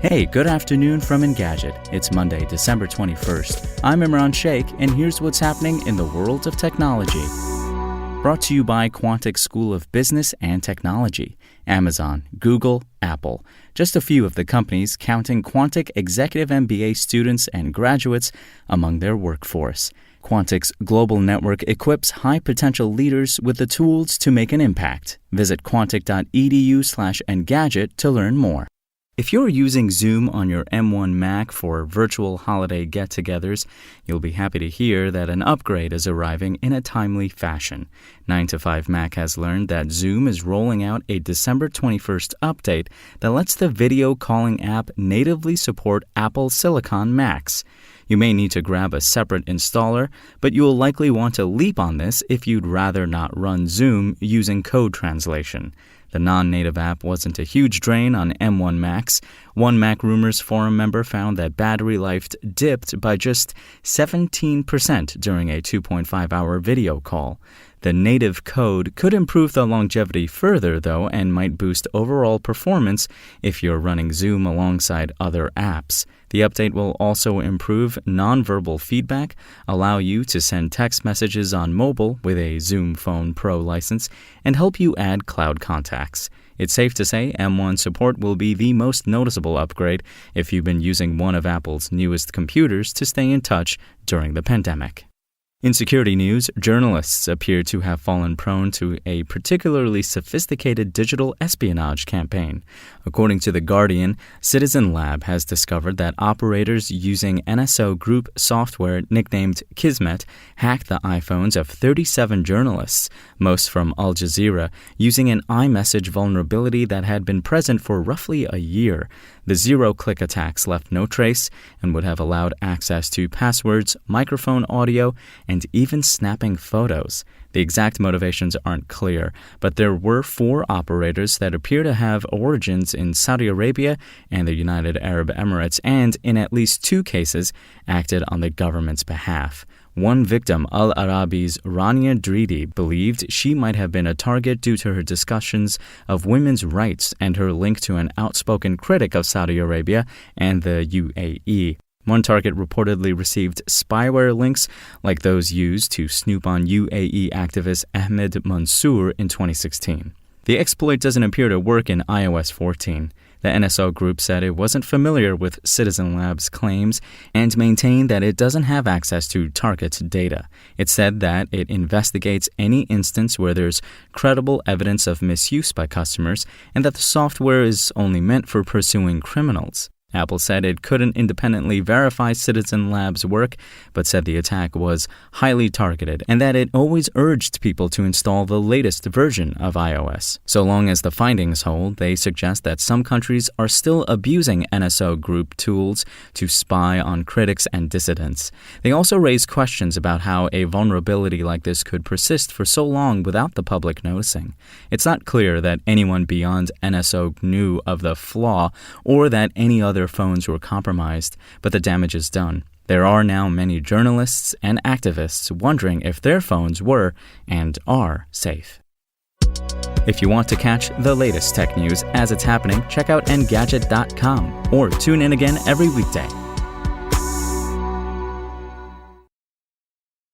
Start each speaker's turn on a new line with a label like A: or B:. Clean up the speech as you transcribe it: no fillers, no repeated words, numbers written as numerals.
A: Hey, good afternoon from Engadget. It's Monday, December 21st. I'm Imran Sheikh, and here's what's happening in the world of technology. Brought to you by Quantic School of Business and Technology, Amazon, Google, Apple. Just a few of the companies counting Quantic Executive MBA students and graduates among their workforce. Quantic's global network equips high-potential leaders with the tools to make an impact. Visit quantic.edu/engadget to learn more. If you're using Zoom on your M1 Mac for virtual holiday get-togethers, you'll be happy to hear that an upgrade is arriving in a timely fashion. 9to5Mac has learned that Zoom is rolling out a December 21st update that lets the video calling app natively support Apple Silicon Macs. You may need to grab a separate installer, but you will likely want to leap on this if you'd rather not run Zoom using code translation. The non-native app wasn't a huge drain on M1 Macs. One Mac Rumors forum member found that battery life dipped by just 17% during a 2.5-hour video call. The native code could improve the longevity further, though, and might boost overall performance if you're running Zoom alongside other apps. The update will also improve nonverbal feedback, allow you to send text messages on mobile with a Zoom Phone Pro license, and help you add cloud contacts. It's safe to say M1 support will be the most noticeable upgrade if you've been using one of Apple's newest computers to stay in touch during the pandemic. In security news, journalists appear to have fallen prone to a particularly sophisticated digital espionage campaign. According to The Guardian, Citizen Lab has discovered that operators using NSO Group software nicknamed Kismet hacked the iPhones of 37 journalists, most from Al Jazeera, using an iMessage vulnerability that had been present for roughly a year. The zero-click attacks left no trace and would have allowed access to passwords, microphone audio, and even snapping photos. The exact motivations aren't clear, but there were 4 operators that appear to have origins in Saudi Arabia and the United Arab Emirates and, in at least 2 cases, acted on the government's behalf. One victim, Al Arabi's Rania Dridi, believed she might have been a target due to her discussions of women's rights and her link to an outspoken critic of Saudi Arabia and the UAE. One target reportedly received spyware links like those used to snoop on UAE activist Ahmed Mansour in 2016. The exploit doesn't appear to work in iOS 14. The NSO Group said it wasn't familiar with Citizen Lab's claims and maintained that it doesn't have access to target data. It said that it investigates any instance where there's credible evidence of misuse by customers and that the software is only meant for pursuing criminals. Apple said it couldn't independently verify Citizen Lab's work, but said the attack was highly targeted and that it always urged people to install the latest version of iOS. So long as the findings hold, they suggest that some countries are still abusing NSO Group tools to spy on critics and dissidents. They also raise questions about how a vulnerability like this could persist for so long without the public noticing. It's not clear that anyone beyond NSO knew of the flaw or that any other phones were compromised, but the damage is done. There are now many journalists and activists wondering if their phones were and are safe. If you want to catch the latest tech news as it's happening, check out Engadget.com or tune in again every weekday.